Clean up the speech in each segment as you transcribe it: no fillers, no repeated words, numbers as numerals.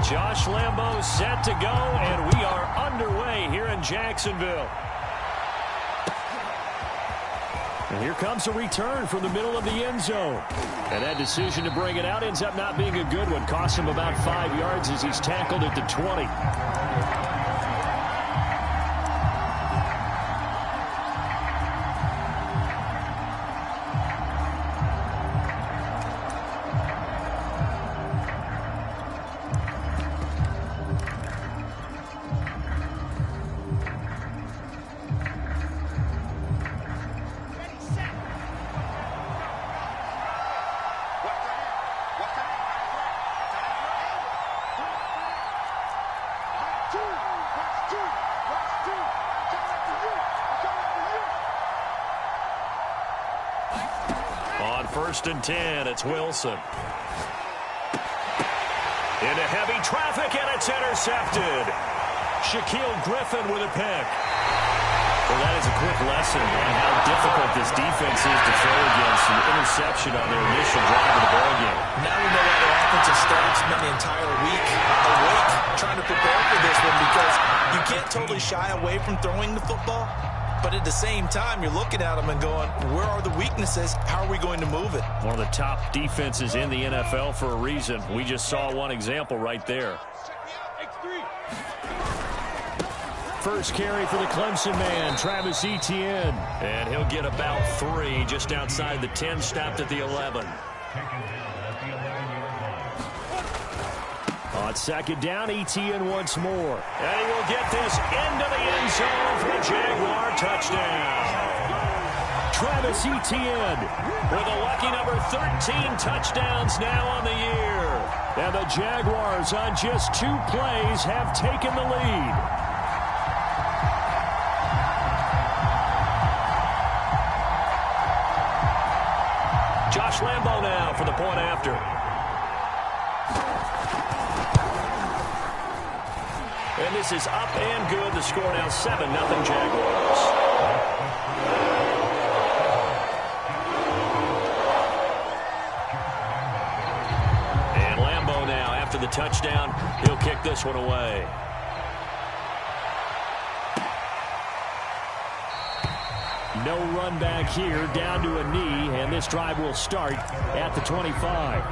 Josh Lambo set to go, and we are underway here in Jacksonville. And here comes a return from the middle of the end zone. And that decision to bring it out ends up not being a good one. Costs him about 5 yards as he's tackled at the 20. On 1st and 10, it's Wilson. Into heavy traffic, and it's intercepted. Shaquille Griffin with a pick. Well, that is a quick lesson on how difficult this defense is to throw against an interception on their initial drive of the ballgame. Now we know why their offensive staff spent the entire week awake trying to prepare for this one, because you can't totally shy away from throwing the football. But at the same time, you're looking at them and going, where are the weaknesses? How are we going to move it? One of the top defenses in the NFL for a reason. We just saw one example right there. First carry for the Clemson man, Travis Etienne. And he'll get about 3 just outside the 10, stopped at the 11. On 2nd down, Etienne once more. And he will get this into the end zone for a Jaguar touchdown. Travis Etienne with a lucky number 13 touchdowns now on the year. And the Jaguars on just 2 plays have taken the lead. Josh Lambo now for the point after. And this is up and good. The score now 7-0 Jaguars. And Lambo now after the touchdown. He'll kick this one away. No run back here, down to a knee, and this drive will start at the 25.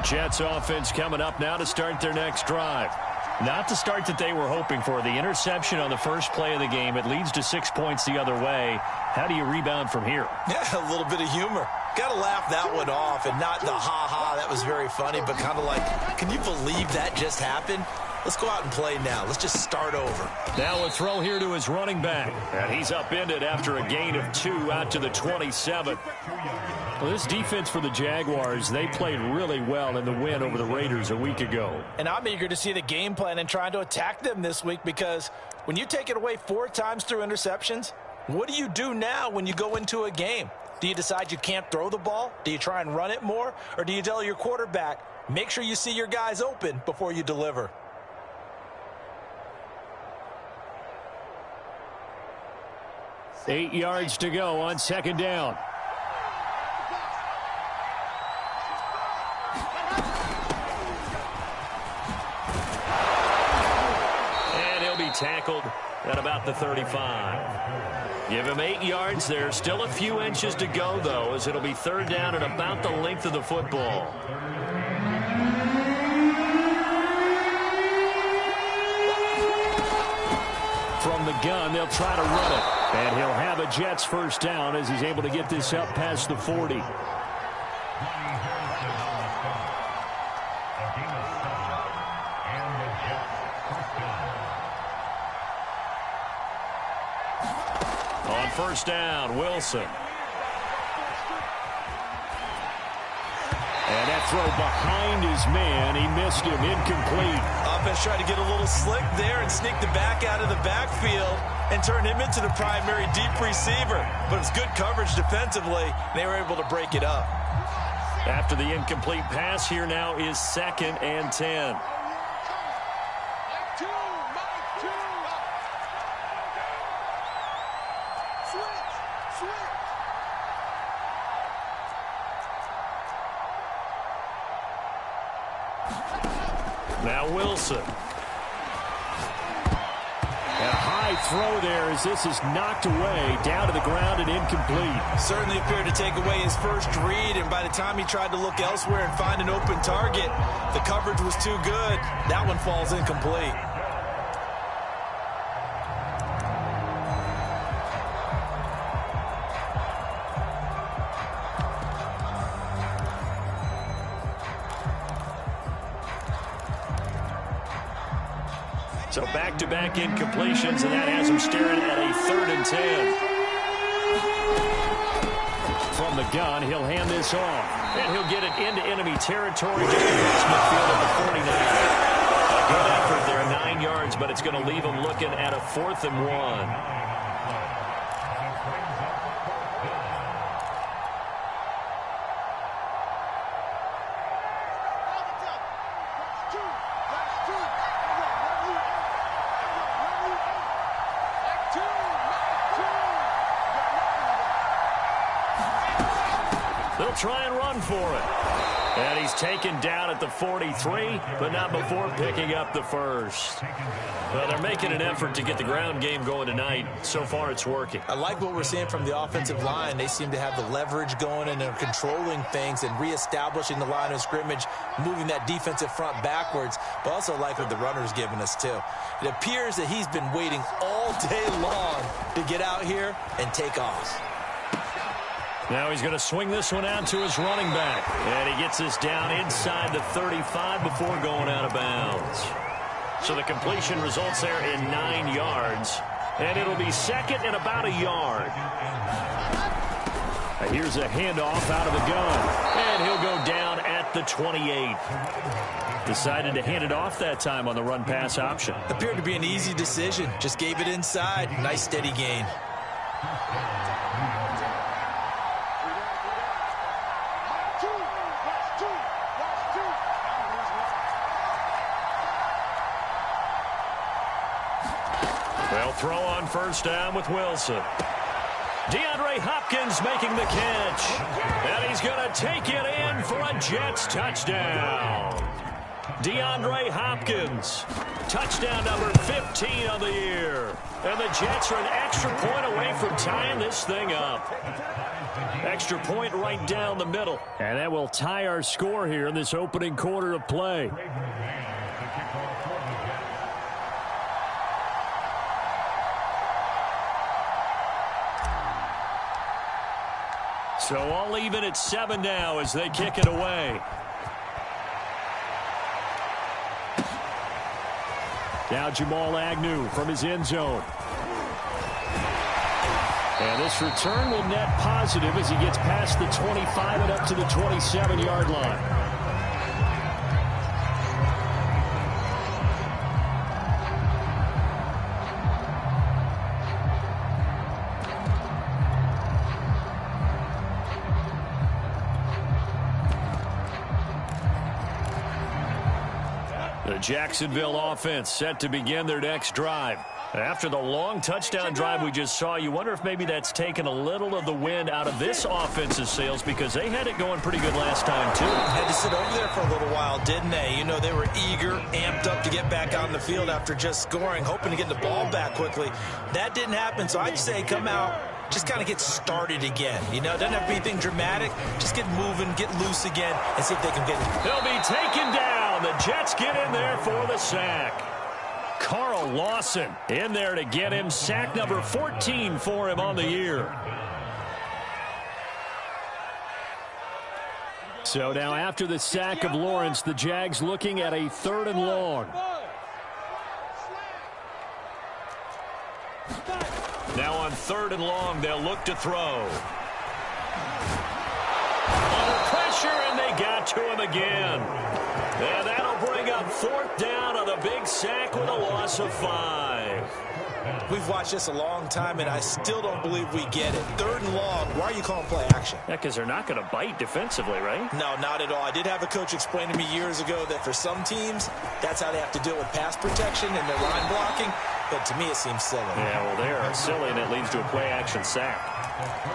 Jets offense coming up now to start their next drive. Not the start that they were hoping for. The interception on the first play of the game. It leads to 6 points the other way. How do you rebound from here? Yeah, a little bit of humor. Got to laugh that one off, and not the ha-ha, that was very funny, but kind of like, can you believe that just happened? Let's go out and play now. Let's just start over. Now a throw here to his running back. And he's upended after a gain of 2 out to the 27. Well, this defense for the Jaguars, they played really well in the win over the Raiders a week ago. And I'm eager to see the game plan and trying to attack them this week, because when you take it away 4 times through interceptions, what do you do now when you go into a game? Do you decide you can't throw the ball? Do you try and run it more? Or do you tell your quarterback, make sure you see your guys open before you deliver? Eight yards to go on 2nd down. And he'll be tackled at about the 35. Give him 8 yards there. Still a few inches to go, though, as it'll be 3rd down and about the length of the football. From the gun, they'll try to run it. And he'll have a Jets first down as he's able to get this up past the 40. On 1st down, Wilson. And that throw behind his man. He missed him, incomplete. Offense tried to get a little slick there and sneak the back out of the backfield and turn him into the primary deep receiver. But it's good coverage defensively. They were able to break it up. After the incomplete pass, here now is 2nd and 10. Now Wilson. And a high throw there as this is knocked away, down to the ground and incomplete. Certainly appeared to take away his first read, and by the time he tried to look elsewhere and find an open target, the coverage was too good. That one falls incomplete. So back-to-back incompletions, and that has him staring at a 3rd and 10. From the gun, he'll hand this off. And he'll get it into enemy territory just across midfield at the 49. A good effort there, 9 yards, but it's going to leave him looking at a 4th and 1. They'll try and run for it. And he's taken down at the 43, but not before picking up the first. Well, they're making an effort to get the ground game going tonight. So far, it's working. I like what we're seeing from the offensive line. They seem to have the leverage going, and they're controlling things and reestablishing the line of scrimmage, moving that defensive front backwards, but also like what the runner's giving us, too. It appears that he's been waiting all day long to get out here and take off. Now he's going to swing this one out to his running back. And he gets this down inside the 35 before going out of bounds. So the completion results there in 9 yards. And it'll be second and about a yard. Here's a handoff out of the gun. And he'll go down at the 28. Decided to hand it off that time on the run-pass option. Appeared to be an easy decision. Just gave it inside. Nice steady gain. They'll throw on first down with Wilson. DeAndre Hopkins making the catch. And he's going to take it in for a Jets touchdown. DeAndre Hopkins, touchdown number 15 of the year. And the Jets are an extra point away from tying this thing up. Extra point right down the middle. And that will tie our score here in this opening quarter of play. So all even at 7 now as they kick it away. Now Jamal Agnew from his end zone. And this return will net positive as he gets past the 25 and up to the 27-yard line. The Jacksonville offense set to begin their next drive. After the long touchdown drive we just saw, you wonder if maybe that's taken a little of the wind out of this offense's sails because they had it going pretty good last time, too. Had to sit over there for a little while, didn't they? You know, they were eager, amped up to get back out on the field after just scoring, hoping to get the ball back quickly. That didn't happen, so I'd say come out, just kind of get started again. You know, it doesn't have to be anything dramatic. Just get moving, get loose again, and see if they can get it. He'll be taken down. The Jets get in there for the sack. Carl Lawson in there to get him. Sack number 14 for him on the year. So now after the sack of Lawrence, the Jags looking at a 3rd and long. Now on 3rd and long, they'll look to throw. Under pressure, and they got to him again. And that'll bring up 4th down on the big sack with a loss of 5. We've watched this a long time, and I still don't believe we get it. 3rd and long, why are you calling play action? Yeah, because they're not going to bite defensively, right? No, not at all. I did have a coach explain to me years ago that for some teams, that's how they have to deal with pass protection and their line blocking. but to me it seems silly. Yeah, well, they're silly, and it leads to a play-action sack.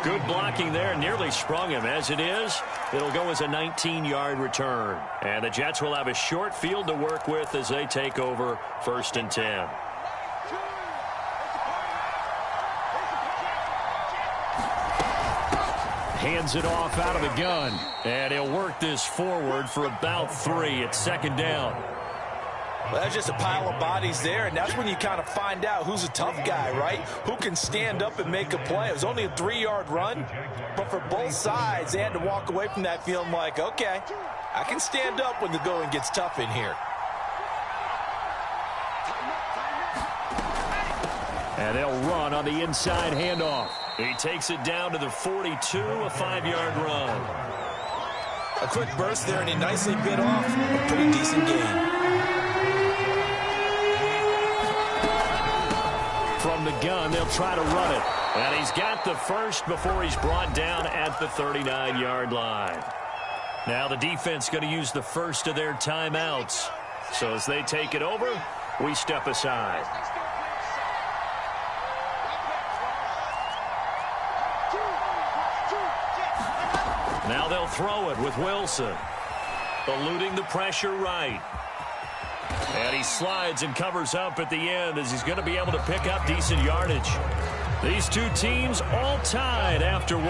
Good blocking there, nearly sprung him. As it is, it'll go as a 19-yard return. And the Jets will have a short field to work with as they take over 1st and 10. Hands it off out of the gun. And he'll work this forward for about 3. It's 2nd down. Well, that's just a pile of bodies there, and that's when you kind of find out who's a tough guy, right? Who can stand up and make a play. It was only a 3-yard run, but for both sides, they had to walk away from that feeling like, okay, I can stand up when the going gets tough in here. And they'll run on the inside handoff. He takes it down to the 42, a 5-yard run. A quick burst there, and he nicely bit off a pretty decent gain. From the gun, they'll try to run it. And he's got the first before he's brought down at the 39-yard line. Now the defense going to use the first of their timeouts. So as they take it over, we step aside. Now they'll throw it with Wilson. Eluding the pressure right. And he slides and covers up at the end as he's going to be able to pick up decent yardage. These two teams all tied after 1.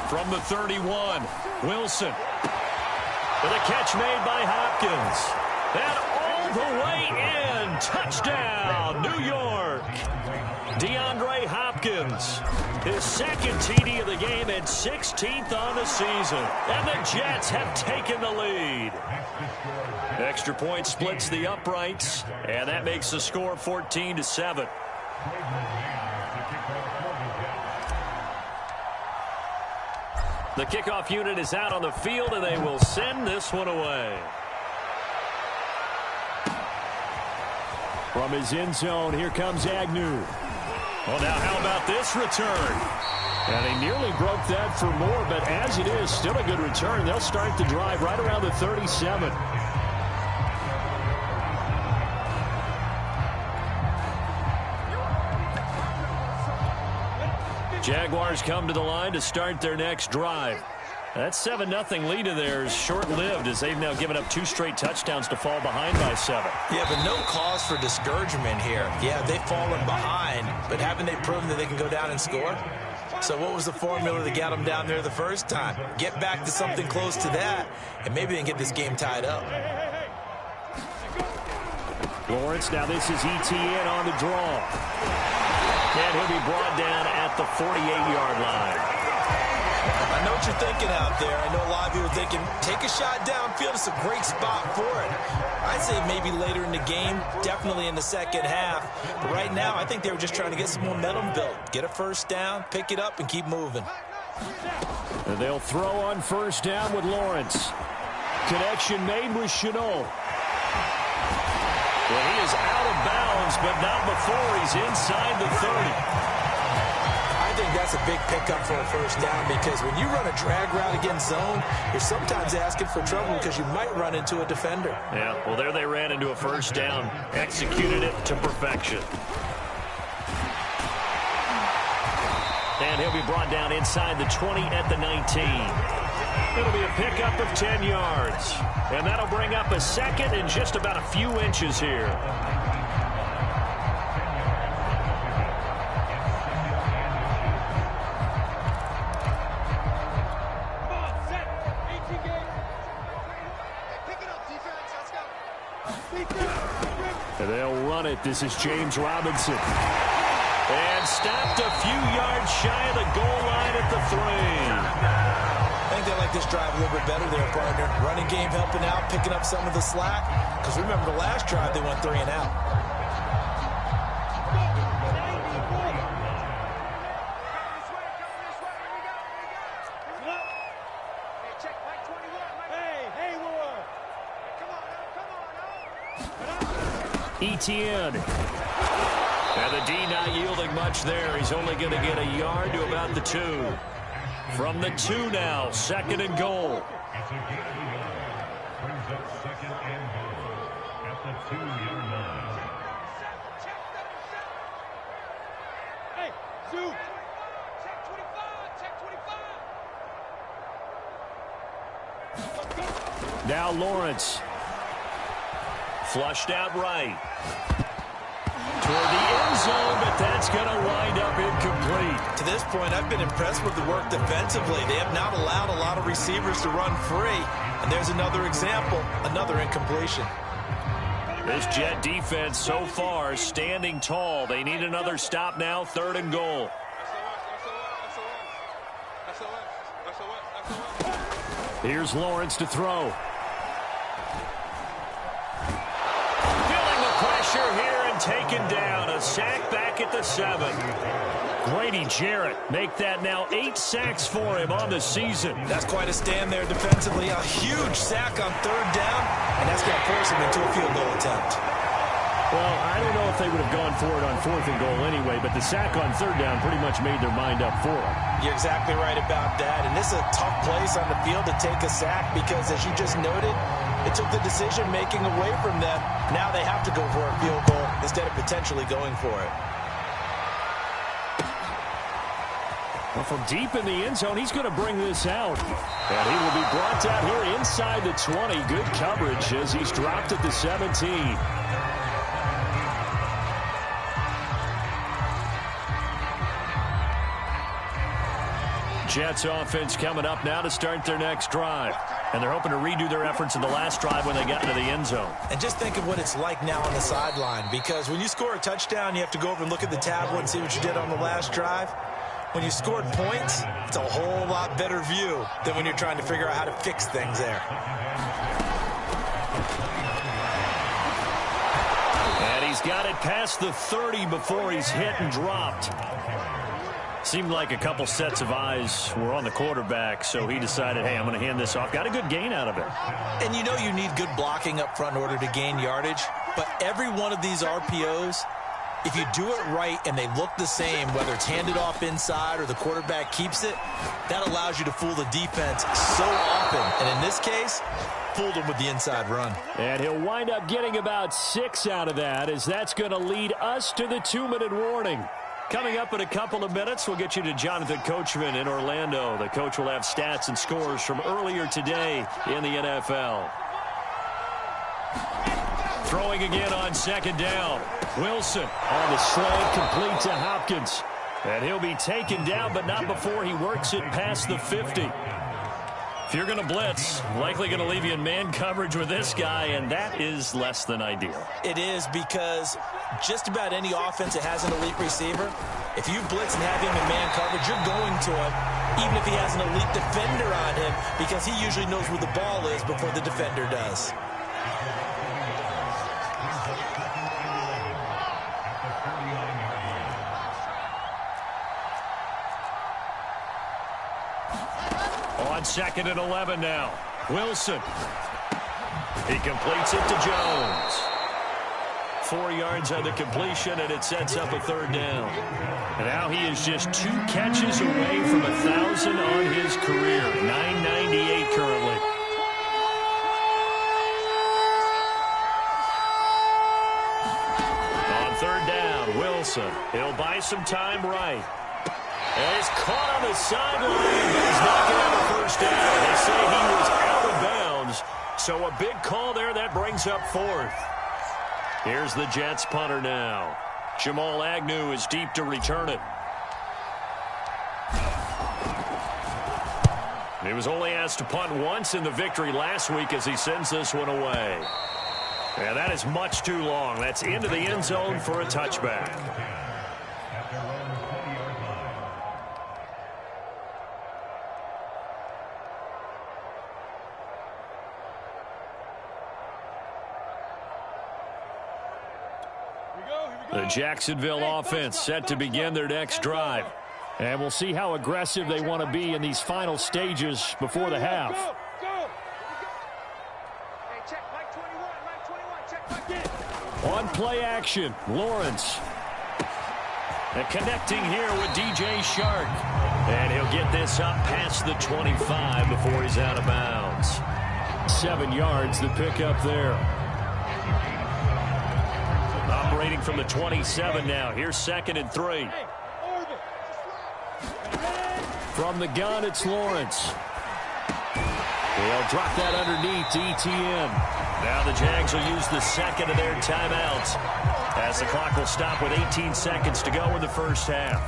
From the 31, Wilson. With a catch made by Hopkins. And all the way in. Touchdown, New York. DeAndre Hopkins, his 2nd TD of the game and 16th on the season. And the Jets have taken the lead. Extra point splits the uprights, and that makes the score 14-7. The kickoff unit is out on the field, and they will send this one away. From his end zone, here comes Agnew. Well, now how about this return? And he nearly broke that for more, but as it is, still a good return. They'll start the drive right around the 37. Jaguars come to the line to start their next drive. That 7-0 lead of theirs short-lived as they've now given up 2 straight touchdowns to fall behind by 7. Yeah, but no cause for discouragement here. Yeah, they've fallen behind, but haven't they proven that they can go down and score? So what was the formula that got them down there the first time? Get back to something close to that, and maybe they can get this game tied up. Lawrence, now this is ETN on the draw. And he'll be brought down at the 48-yard line. I know what you're thinking out there. I know a lot of you are thinking, take a shot downfield. It's a great spot for it. I'd say maybe later in the game, definitely in the second half. But right now, I think they were just trying to get some momentum built. Get a first down, pick it up, and keep moving. And they'll throw on first down with Lawrence. Connection made with Chenault. Well, he is out of bounds, but not before he's inside the 30. I think that's a big pickup for a first down because when you run a drag route against zone, you're sometimes asking for trouble because you might run into a defender. Yeah, well, there they ran into a first down, executed it to perfection. And he'll be brought down inside the 20 at the 19. It'll be a pickup of 10 yards. And that'll bring up a second and just about a few inches here. And they'll run it. This is James Robinson. And stopped a few yards shy of the goal line at the 3. I think they like this drive a little bit better there, partner. Running game helping out, picking up some of the slack. Because remember the last drive, they went 3 and out. ETN. And the D not yielding much there. He's only going to get a yard to about the 2. From the 2 now, 2nd and goal. Brings up 2nd and goal at the 2-yard line. Hey, Zoo. Check 25. Check 25. Now Lawrence. Flushed out right. Toward the end zone, but that's going to wind up incomplete. To this point, I've been impressed with the work defensively. They have not allowed a lot of receivers to run free. And there's another example, another incompletion. This Jet defense so far standing tall. They need another stop now, 3rd and goal. Here's Lawrence to throw. Feeling the pressure here and taken down. A sack back at the 7. Grady Jarrett make that now 8 sacks for him on the season. That's quite a stand there defensively. A huge sack on 3rd down, and that's going to force him into a field goal attempt. Well, I don't know if they would have gone for it on 4th and goal anyway, but the sack on 3rd down pretty much made their mind up for it. You're exactly right about that, and this is a tough place on the field to take a sack because, as you just noted, it took the decision-making away from them. Now they have to go for a field goal instead of potentially going for it. Well, from deep in the end zone, he's going to bring this out. And he will be brought down here inside the 20. Good coverage as he's dropped at the 17. Jets offense coming up now to start their next drive. And they're hoping to redo their efforts in the last drive when they got into the end zone. And just think of what it's like now on the sideline, because when you score a touchdown, you have to go over and look at the tablet and see what you did on the last drive. When you scored points, it's a whole lot better view than when you're trying to figure out how to fix things there. And he's got it past the 30 before he's hit and dropped. Seemed like a couple sets of eyes were on the quarterback, so he decided, hey, I'm going to hand this off. Got a good gain out of it. And you know you need good blocking up front in order to gain yardage, but every one of these RPOs, if you do it right and they look the same, whether it's handed off inside or the quarterback keeps it, that allows you to fool the defense so often. And in this case, fooled him with the inside run. And he'll wind up getting about 6 out of that, as that's going to lead us to the 2-minute warning. Coming up in a couple of minutes, we'll get you to Jonathan Coachman in Orlando. The coach will have stats and scores from earlier today in the NFL. Throwing again on 2nd down. Wilson on the slant, complete to Hopkins. And he'll be taken down, but not before he works it past the 50. If you're going to blitz, likely going to leave you in man coverage with this guy, and that is less than ideal. It is, because just about any offense that has an elite receiver, if you blitz and have him in man coverage, you're going to him, even if he has an elite defender on him, because he usually knows where the ball is before the defender does. On 2nd and 11 now. Wilson. He completes it to Jones. 4 yards on the completion, and it sets up a 3rd down. And now he is just 2 catches away from 1,000 on his career. 998 currently. On 3rd down, Wilson. He'll buy some time right. And he's caught on the sideline, but he's not going to have a 1st down. They say he was out of bounds, so a big call there. That brings up 4th. Here's the Jets punter now. Jamal Agnew is deep to return it. He was only asked to punt once in the victory last week as he sends this one away. And that is much too long. That's into the end zone for a touchback. The Jacksonville offense set to begin their next drive. And we'll see how aggressive they want to be in these final stages before the half. On play action, Lawrence. And connecting here with DJ Shark. And he'll get this up past the 25 before he's out of bounds. 7 yards the pick up there. Operating from the 27 now. Here's 2nd and 3. From the gun, it's Lawrence. They'll drop that underneath to ETN. Now the Jags will use the 2nd of their timeouts as the clock will stop with 18 seconds to go in the first half.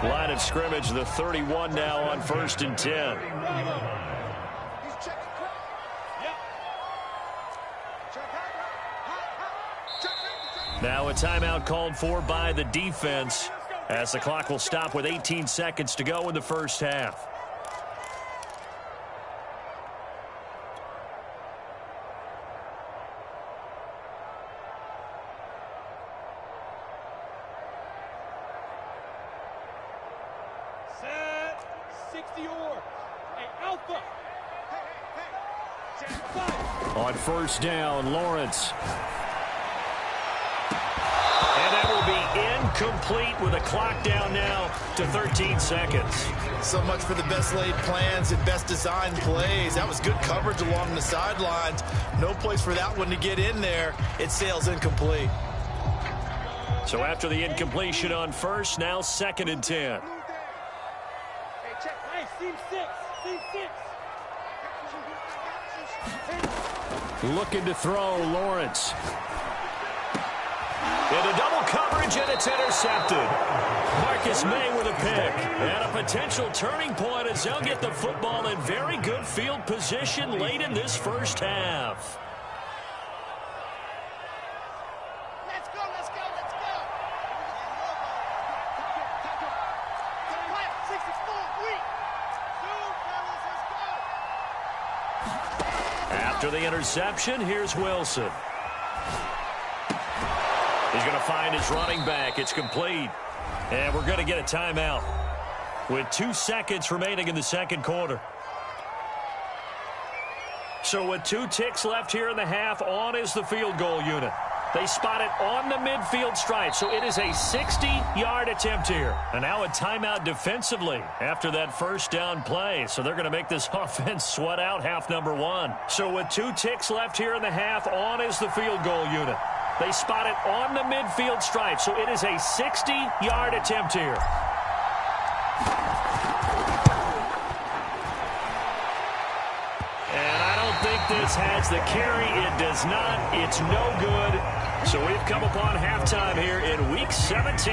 Line of scrimmage, the 31 now on 1st and 10. Now a timeout called for by the defense as the clock will stop with 18 seconds to go in the first half. Set. 60 or. Hey, Alpha. On 1st down, Lawrence. And that will be incomplete with a clock down now to 13 seconds. So much for the best laid plans and best designed plays. That was good coverage along the sidelines. No place for that one to get in there. It sails incomplete. So after the incompletion on 1st, now 2nd and 10. Hey, check. Hey, seam 6. Seam 6. Looking to throw, Lawrence. Into double coverage, and it's intercepted. Marcus May with a pick. And a potential turning point as they'll get the football in very good field position late in this first half. Let's go, let's go, let's go. 64, After the interception, here's Wilson. He's going to find his running back. It's complete. And we're going to get a timeout with 2 seconds remaining in the second quarter. So with 2 ticks left here in the half, on is the field goal unit. They spot it on the midfield stripe, so it is a 60-yard attempt here. And now a timeout defensively after that first down play. So they're going to make this offense sweat out half number 1. So with 2 ticks left here in the half, on is the field goal unit. They spot it on the midfield stripe, so it is a 60-yard attempt here. And I don't think this has the carry. It does not. It's no good. So we've come upon halftime here in Week 17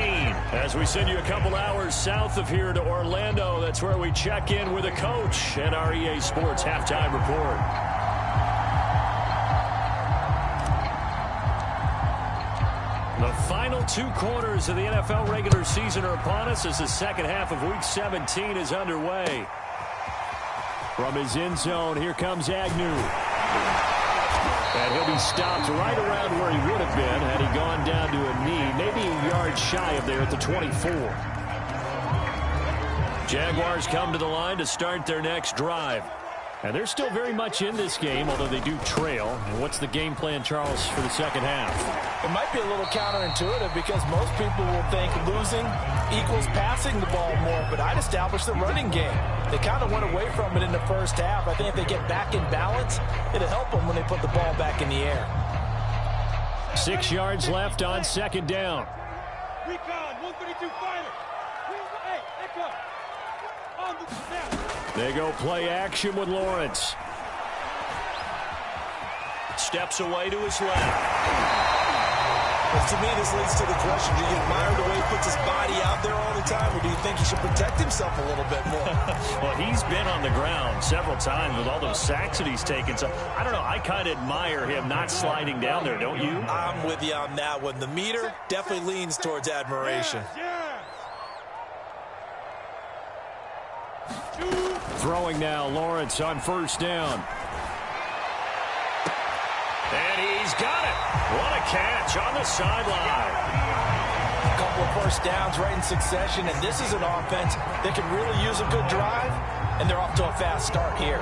as we send you a couple hours south of here to Orlando. That's where we check in with a coach at our EA Sports Halftime Report. The final 2 quarters of the NFL regular season are upon us as the second half of Week 17 is underway. From his end zone, here comes Agnew. And he'll be stopped right around where he would have been had he gone down to a knee, maybe a yard shy of there at the 24. Jaguars come to the line to start their next drive. And they're still very much in this game, although they do trail. And what's the game plan, Charles, for the second half? It might be a little counterintuitive because most people will think losing equals passing the ball more, but I'd establish the running game. They kind of went away from it in the first half. I think if they get back in balance, it'll help them when they put the ball back in the air. 6 yards left on 2nd down. Recon, 132 fighter. Hey, Echo. On the snap. They go play action with Lawrence. Steps away to his left. Well, to me, this leads to the question, do you admire the way he puts his body out there all the time, or do you think he should protect himself a little bit more? Well, he's been on the ground several times with all those sacks that he's taken. So, I don't know, I kind of admire him not sliding down there, don't you? I'm with you on that one. The meter definitely leans towards admiration. Throwing now, Lawrence on 1st down. And he's got it. What a catch on the sideline. A couple of first downs right in succession, and this is an offense that can really use a good drive, and they're off to a fast start here.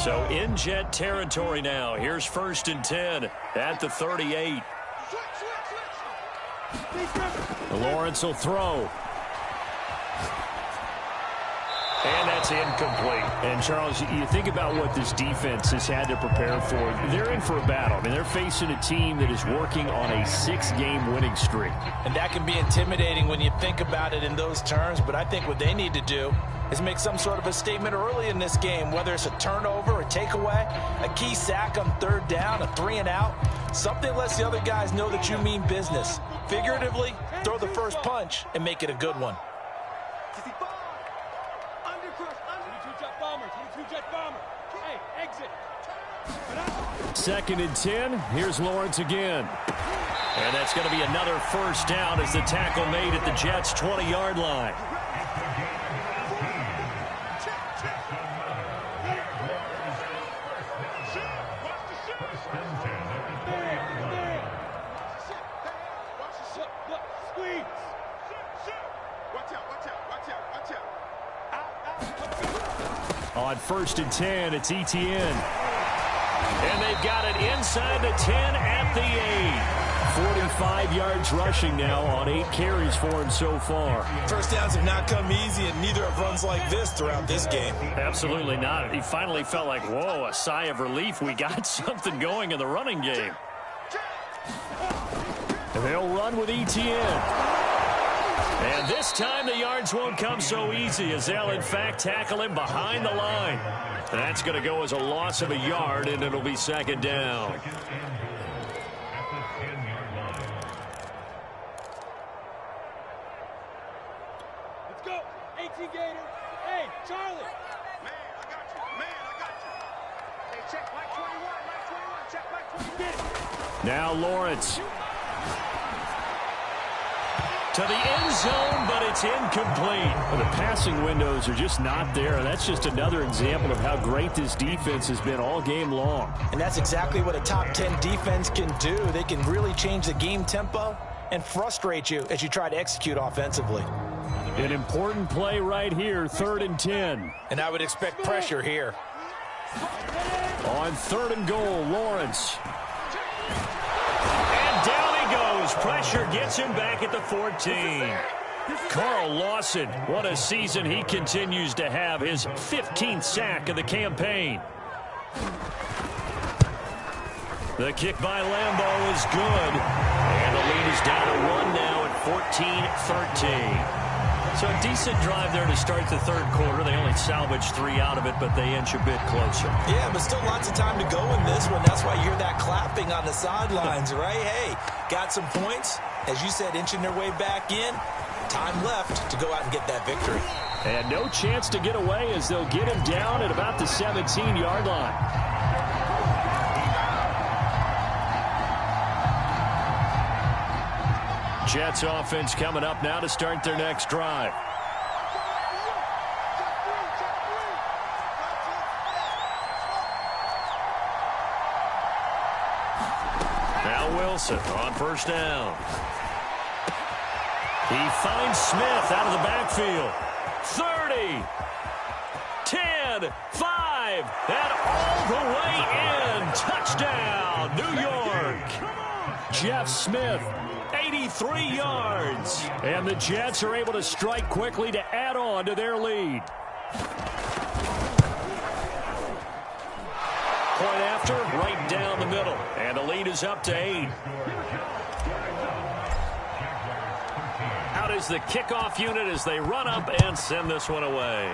So in Jet territory now. Here's 1st and 10 at the 38. Lawrence will throw. And that's incomplete. And, Charles, you think about what this defense has had to prepare for. They're in for a battle. I mean, they're facing a team that is working on a 6-game winning streak. And that can be intimidating when you think about it in those terms. But I think what they need to do is make some sort of a statement early in this game, whether it's a turnover, a takeaway, a key sack on 3rd down, a 3-and-out. Something lets the other guys know that you mean business. Figuratively, throw the first punch and make it a good one. 2nd and 10. Here's Lawrence again. And that's going to be another 1st down as the tackle made at the Jets' 20-yard line. On 1st and 10, it's Etienne. And they've got it inside the 10 at the 8. 45 yards rushing now on 8 carries for him so far. First downs have not come easy, and neither have runs like this throughout this game. Absolutely not. He finally felt like, whoa, a sigh of relief. We got something going in the running game. And they'll run with Etienne. And this time the yards won't come so easy as they'll, in fact, tackle him behind the line. That's going to go as a loss of a yard, and it'll be 2nd down. Let's go. 18 Gator. Hey, Charlie. Man, I got you. Man, I got you. Hey, check Mike 21. Mike 21. Check Mike 21. Now Lawrence. To the end zone, but it's incomplete. Well, the passing windows are just not there. That's just another example of how great this defense has been all game long. And that's exactly what a top 10 defense can do. They can really change the game tempo and frustrate you as you try to execute offensively. An important play right here, 3rd and 10. And I would expect pressure here. On 3rd and goal, Lawrence. And down he goes. Pressure gets him back at the 14. Carl Lawson, what a season he continues to have. His 15th sack of the campaign. The kick by Lambeau is good. And the lead is down to 1 now at 14-13. So a decent drive there to start the 3rd quarter. They only salvaged 3 out of it, but they inch a bit closer. Yeah, but still lots of time to go in this one. That's why you hear that clapping on the sidelines, right? Hey, got some points. As you said, inching their way back in. Time left to go out and get that victory. And no chance to get away as they'll get him down at about the 17-yard line. Jets offense coming up now to start their next drive. Now Wilson on 1st down. He finds Smith out of the backfield. 30, 10, 5, and all the way in. Touchdown, New York. Jeff Smith, 83 yards. And the Jets are able to strike quickly to add on to their lead. Point after, right down the middle. And the lead is up to 8. Out is the kickoff unit as they run up and send this one away.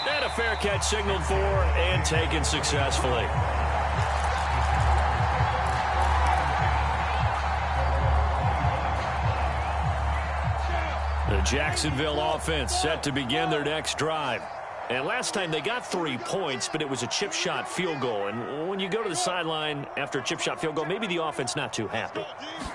And a fair catch signaled for and taken successfully. The Jacksonville offense set to begin their next drive. And last time they got 3 points, but it was a chip shot field goal. And when you go to the sideline after a chip shot field goal, maybe the offense not too happy.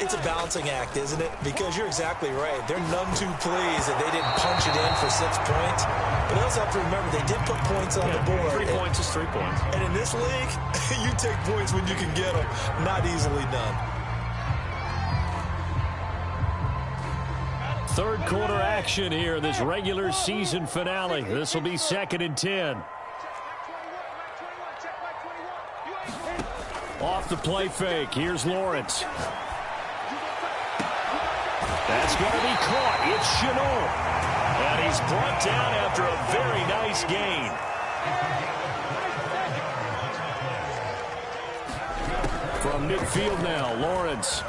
It's a balancing act, isn't it? Because you're exactly right. They're none too pleased that they didn't punch it in for 6 points. But also have to remember they did put points on the board. 3 points is 3 points. And in this league, you take points when you can get them. Not easily done. 3rd quarter action here in this regular season finale. This will be 2nd and 10. Off the play fake. Here's Lawrence. That's going to be caught. It's Chenault. And he's brought down after a very nice gain. From midfield now, Lawrence.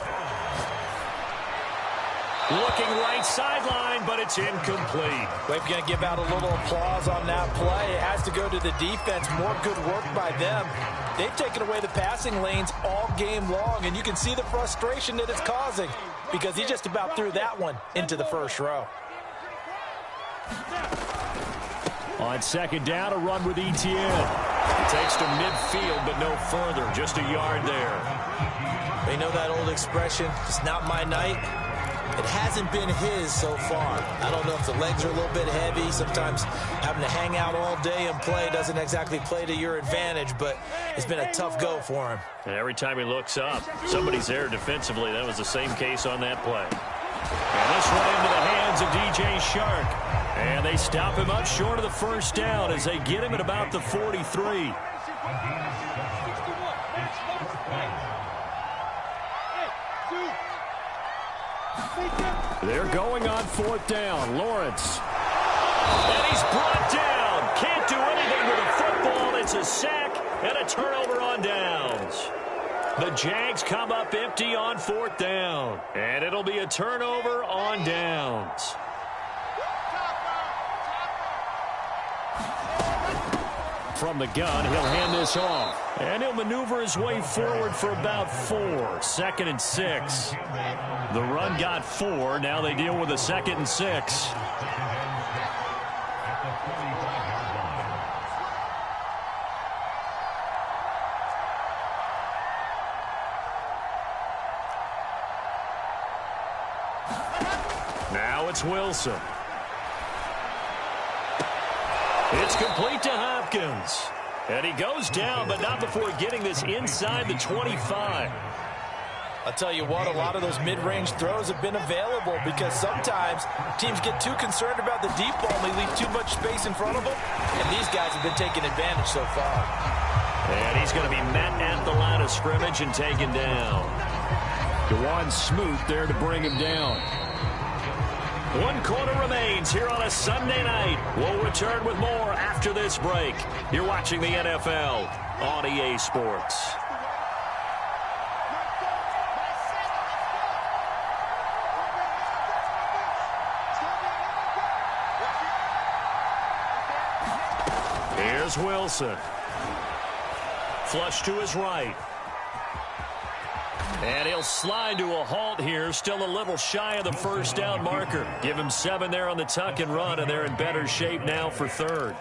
Looking right sideline, but it's incomplete. We're going to give out a little applause on that play. It has to go to the defense. More good work by them. They've taken away the passing lanes all game long, and you can see the frustration that it's causing because he just about threw that one into the first row. On second down, a run with Etienne. He takes to midfield, but no further. Just a yard there. They know that old expression, it's not my night. It hasn't been his so far. I don't know if the legs are a little bit heavy. Sometimes having to hang out all day and play doesn't exactly play to your advantage, but it's been a tough go for him. And every time he looks up, somebody's there defensively. That was the same case on that play. And this one into the hands of DJ Shark. And they stop him up short of the first down as they get him at about the 43. They're going on fourth down. Lawrence. And he's brought down. Can't do anything with a football. It's a sack and a turnover on downs. The Jags come up empty on fourth down. And it'll be a turnover on downs. From the gun, he'll hand this off. And he'll maneuver his way forward for about 4. 2nd and 6. The run got 4. Now they deal with a 2nd and 6. Now it's Wilson. It's complete to Hopkins. And he goes down, but not before getting this inside the 25. I'll tell you what, a lot of those mid-range throws have been available because sometimes teams get too concerned about the deep ball and they leave too much space in front of them. And these guys have been taking advantage so far. And he's going to be met at the line of scrimmage and taken down. DeJuan Smoot there to bring him down. 1 quarter remains here on a Sunday night. We'll return with more after this break. You're watching the NFL on EA Sports. Here's Wilson. Flush to his right. And he'll slide to a halt here, still a little shy of the first down marker. Give him 7 there on the tuck and run, and they're in better shape now for 3rd.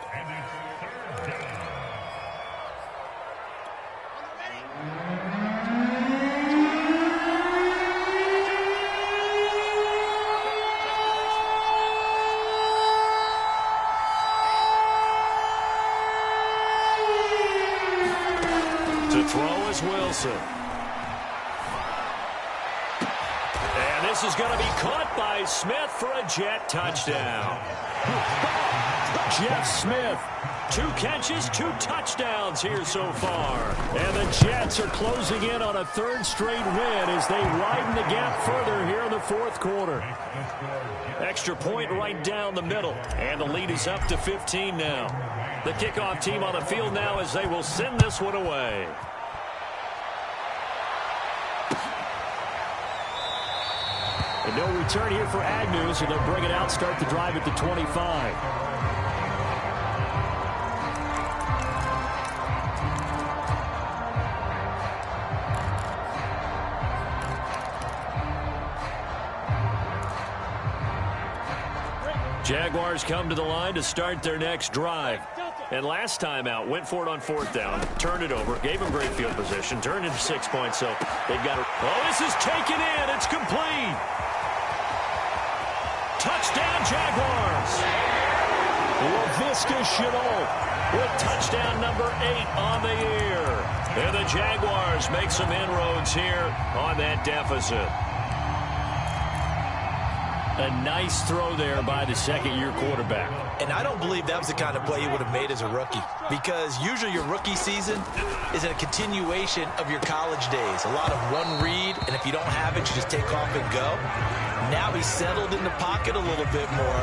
To throw is Wilson. This is going to be caught by Smith for a Jet touchdown. Jeff Smith, 2 catches, 2 touchdowns here so far. And the Jets are closing in on a 3rd straight win as they widen the gap further here in the 4th quarter. Extra point right down the middle. And the lead is up to 15 now. The kickoff team on the field now as they will send this one away. And no return here for Agnew, so they'll bring it out, start the drive at the 25. Jaguars come to the line to start their next drive. And last time out, went for it on 4th down, turned it over, gave them great field position, turned into 6 points, so they've got to... Oh, this is taken in. It's complete. Touchdown, Jaguars. LaVisca Chenault with touchdown number 8 on the year. And the Jaguars make some inroads here on that deficit. A nice throw there by the second-year quarterback. And I don't believe that was the kind of play he would have made as a rookie, because usually your rookie season is a continuation of your college days. A lot of one read, and if you don't have it, you just take off and go. Now he's settled in the pocket a little bit more,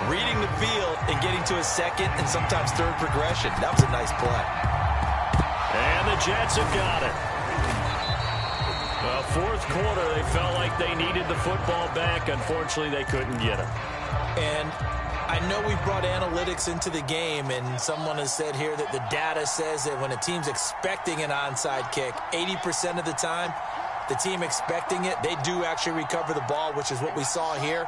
reading the field and getting to his second and sometimes third progression. That was a nice play. And the Jets have got it. Fourth quarter, they felt like they needed the football back. Unfortunately, they couldn't get it. And I know we've brought analytics into the game, and someone has said here that the data says that when a team's expecting an onside kick, 80% of the time, the team expecting it, they do actually recover the ball, which is what we saw here.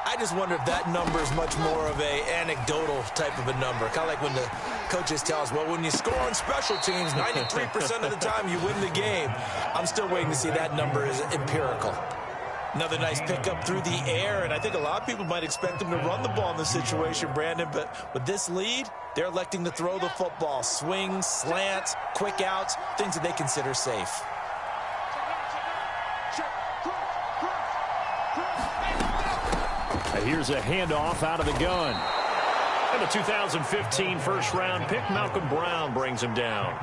I just wonder if that number is much more of a anecdotal type of a number. Kind of like when the coaches tell us, well, when you score on special teams, 93% of the time you win the game. I'm still waiting to see that number is empirical. Another nice pickup through the air, and I think a lot of people might expect them to run the ball in this situation, Brandon, but with this lead, they're electing to throw the football. Swings, slants, quick outs, things that they consider safe. Here's a handoff out of the gun. And the 2015 first-round pick, Malcolm Brown, brings him down.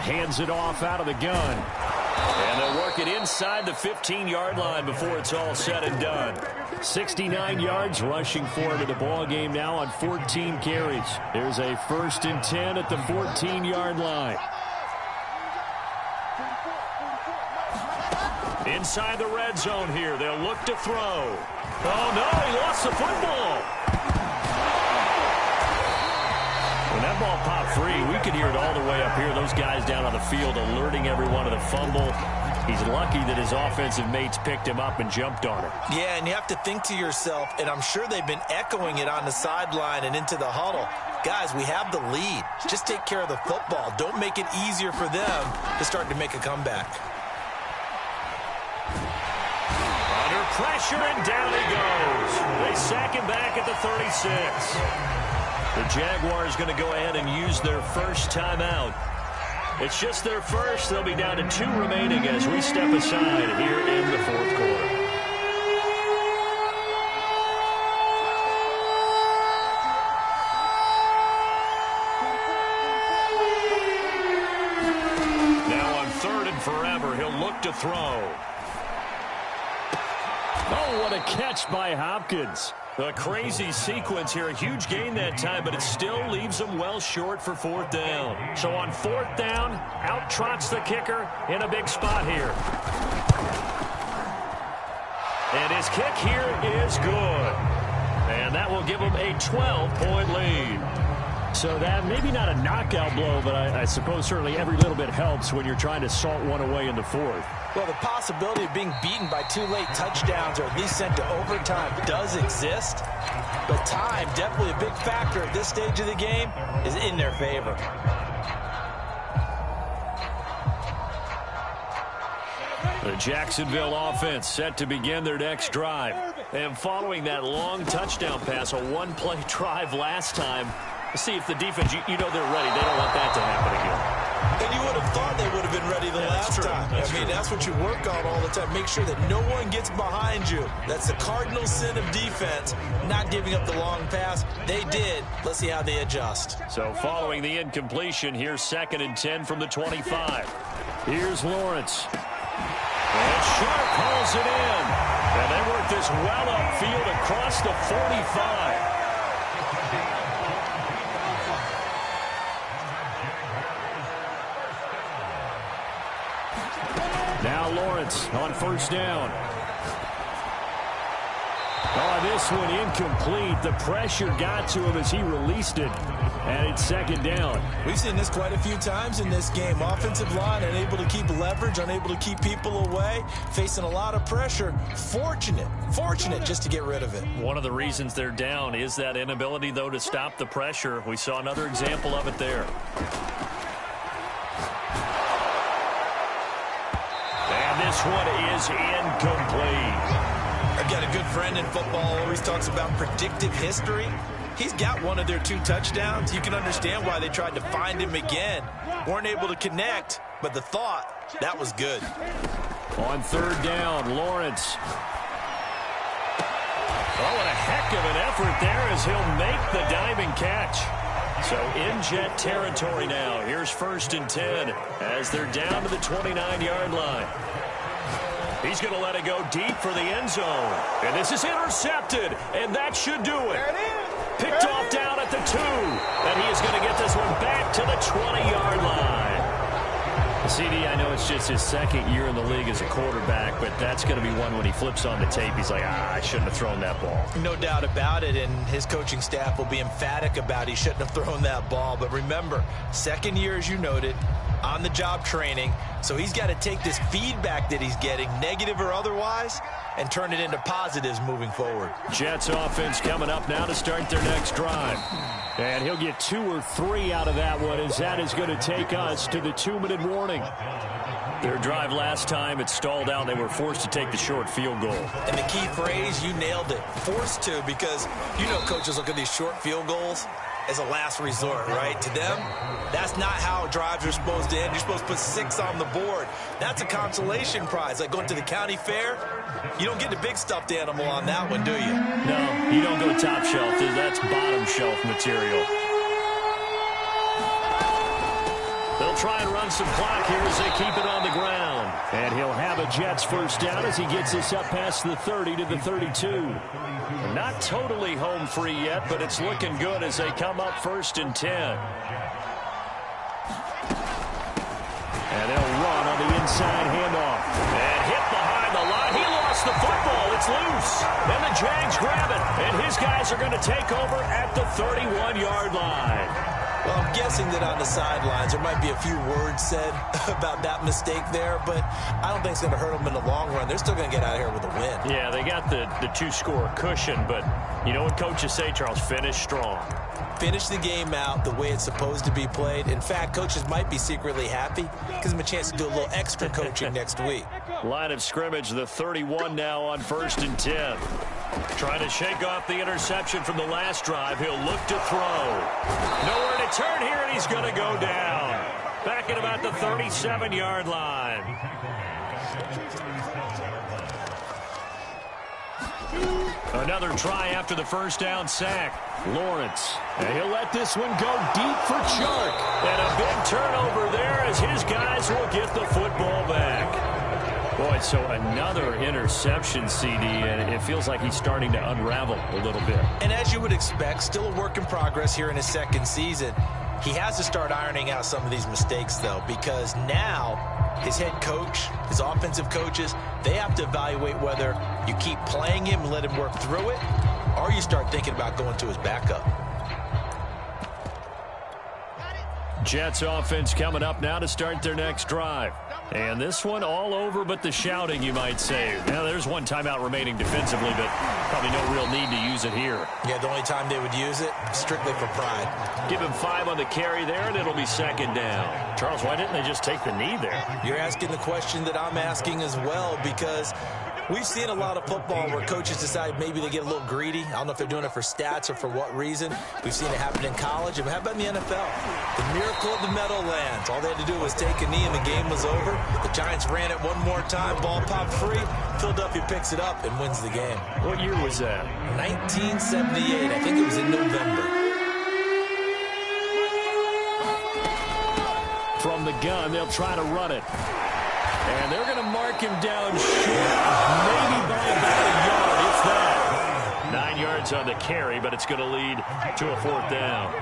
Hands it off out of the gun. And they'll work it inside the 15-yard line before it's all said and done. 69 yards rushing for him in the ball game now on 14 carries. There's a 1st and 10 at the 14-yard line. Inside the red zone here. They'll look to throw. Oh, no, he lost the football. When that ball popped free, we could hear it all the way up here. Those guys down on the field alerting everyone of the fumble. He's lucky that his offensive mates picked him up and jumped on it. Yeah, and you have to think to yourself, and I'm sure they've been echoing it on the sideline and into the huddle. Guys, we have the lead. Just take care of the football. Don't make it easier for them to start to make a comeback. Under pressure, and down he goes. They sack him back at the 36. The Jaguars going to go ahead and use their first timeout. It's just their first. They'll be down to 2 remaining as we step aside here in the fourth quarter. Now on 3rd and forever, he'll look to throw. Oh, what a catch by Hopkins. A crazy sequence here. A huge gain that time, but it still leaves them well short for 4th down. So on 4th down, out trots the kicker in a big spot here. And his kick here is good. And that will give him a 12-point lead. So that maybe not a knockout blow, but I suppose certainly every little bit helps when you're trying to salt one away in the 4th. Well, the possibility of being beaten by 2 late touchdowns or at least sent to overtime does exist. But time, definitely a big factor at this stage of the game, is in their favor. The Jacksonville offense set to begin their next drive. And following that long touchdown pass, a 1-play drive last time, see if the defense, you know they're ready. They don't want that to happen again. And you would have thought they would have been ready the last time. I mean, that's what you work on all the time. Make sure that no one gets behind you. That's the cardinal sin of defense, not giving up the long pass. They did. Let's see how they adjust. So following the incompletion, here's 2nd and 10 from the 25. Here's Lawrence. And Sharp hauls it in. And they work this well upfield across the 45. Now Lawrence on 1st down. Oh, this one incomplete. The pressure got to him as he released it. And it's 2nd down. We've seen this quite a few times in this game. Offensive line unable to keep leverage, unable to keep people away, facing a lot of pressure. Fortunate just to get rid of it. One of the reasons they're down is that inability, though, to stop the pressure. We saw another example of it there. This one is incomplete. I've got a good friend in football, always talks about predictive history. He's got one of their 2 touchdowns. You can understand why they tried to find him again. Weren't able to connect, but the thought, that was good. On 3rd down, Lawrence. Oh, what a heck of an effort there as he'll make the diving catch. So in Jet territory now. Here's 1st and 10 as they're down to the 29-yard line. He's going to let it go deep for the end zone. And this is intercepted, and that should do it. Picked off down at the 2. And he is going to get this one back to the 20-yard line. CD, I know it's just his 2nd year in the league as a quarterback, but that's going to be one when he flips on the tape. He's like, I shouldn't have thrown that ball. No doubt about it, and his coaching staff will be emphatic about he shouldn't have thrown that ball. But remember, 2nd year, as you noted, on-the-job training. So he's got to take this feedback that he's getting, negative or otherwise, and turn it into positives moving forward. Jets offense coming up now to start their next drive. And he'll get 2 or 3 out of that one, as that is going to take us to the 2-minute warning. Their drive last time, it stalled out. They were forced to take the short field goal. And the key phrase, you nailed it, forced to, because you know coaches look at these short field goals as a last resort, right? To them, that's not how drives are supposed to end. You're supposed to put 6 on the board. That's a consolation prize. Like going to the county fair, you don't get the big stuffed animal on that one, do you? No, you don't go top shelf. That's bottom shelf material. They'll try and run some clock here as they keep it on the ground. And he'll have a Jets 1st down as he gets this up past the 30 to the 32. Not totally home free yet, but it's looking good as they come up 1st and 10. And they'll run on the inside handoff. And hit behind the line. He lost the football. It's loose. And the Jags grab it. And his guys are going to take over at the 31-yard line. Well, I'm guessing that on the sidelines there might be a few words said about that mistake there, but I don't think it's going to hurt them in the long run. They're still going to get out of here with a win. Yeah, they got the 2-score cushion, but you know what coaches say, Charles? Finish strong. Finish the game out the way it's supposed to be played. In fact, coaches might be secretly happy. Gives them a chance to do a little extra coaching next week. Line of scrimmage, the 31 now on 1st and 10. Trying to shake off the interception from the last drive. He'll look to throw. Nowhere to turn here, and he's going to go down. Back at about the 37-yard line. Another try after the 1st down sack. Lawrence. And he'll let this one go deep for Chark. And a big turnover there as his guys will get the football back. Boy, so another interception, CD, and it feels like he's starting to unravel a little bit. And as you would expect, still a work in progress here in his 2nd season. He has to start ironing out some of these mistakes, though, because now his head coach, his offensive coaches, they have to evaluate whether you keep playing him and let him work through it, or you start thinking about going to his backup. Jets offense coming up now to start their next drive. And this one all over but the shouting, you might say. Now, there's one timeout remaining defensively, but probably no real need to use it here. Yeah, the only time they would use it, strictly for pride. Give him 5 on the carry there, and it'll be 2nd down. Charles, why didn't they just take the knee there? You're asking the question that I'm asking as well, because we've seen a lot of football where coaches decide maybe they get a little greedy. I don't know if they're doing it for stats or for what reason. We've seen it happen in college. And how about in the NFL? The miracle of the Meadowlands. All they had to do was take a knee and the game was over. The Giants ran it one more time. Ball popped free. Philadelphia picks it up and wins the game. What year was that? 1978. I think it was in November. From the gun, they'll try to run it. And they're going to mark him down short, maybe by about a yard, if that. 9 yards on the carry, but it's going to lead to a 4th down.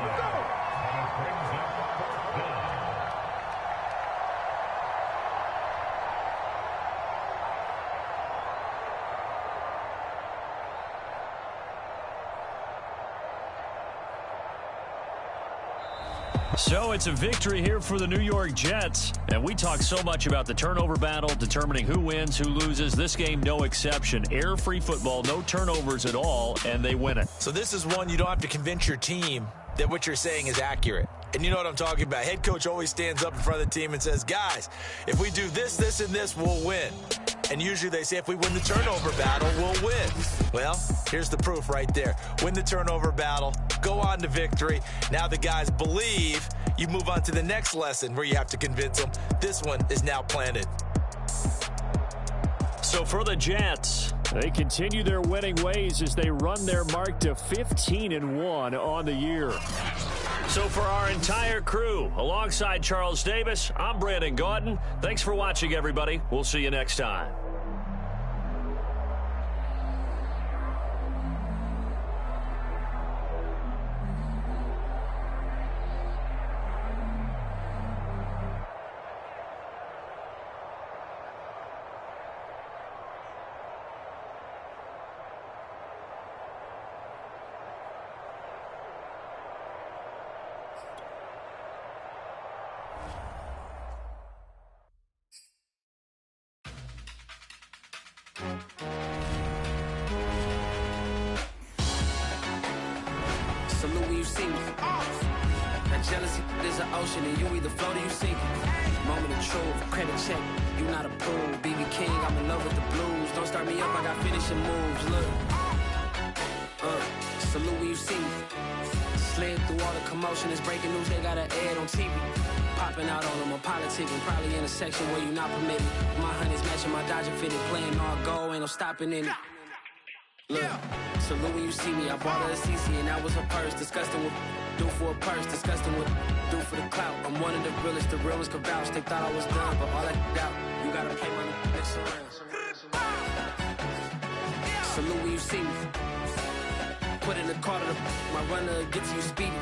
So it's a victory here for the New York Jets. And we talk so much about the turnover battle, determining who wins, who loses. This game, no exception. Air-free football, no turnovers at all, and they win it. So this is one you don't have to convince your team that what you're saying is accurate. And you know what I'm talking about. Head coach always stands up in front of the team and says, guys, if we do this, this, and this, we'll win. And usually they say if we win the turnover battle, we'll win. Well, here's the proof right there. Win the turnover battle, go on to victory. Now the guys believe. You move on to the next lesson where you have to convince them. This one is now planted. So for the Jets, they continue their winning ways as they run their mark to 15-1 on the year. So for our entire crew, alongside Charles Davis, I'm Brandon Gaudin. Thanks for watching, everybody. We'll see you next time. Salute when you see me. That jealousy is an ocean, and you either float or you sink. Moment of truth, credit check, you not approved. BB King, I'm in love with the blues. Don't start me up, I got finishing moves. Look, salute when you see me. Slid through all the commotion, it's breaking news, they got an ad on TV. Popping out on them, I'm politicking, probably in a section where you not permitted. My honey's matching my Dodger fitted, playing all go, ain't no stopping in it. Look, salute when you see me, I bought her a CC and that was her purse. Disgusting with do for a purse, disgusting with do for the clout. I'm one of the realest could vouch. They thought I was done, but all I doubt, you gotta play my next around. Salute when you see me. Put in the car to my runner, get to you speedy.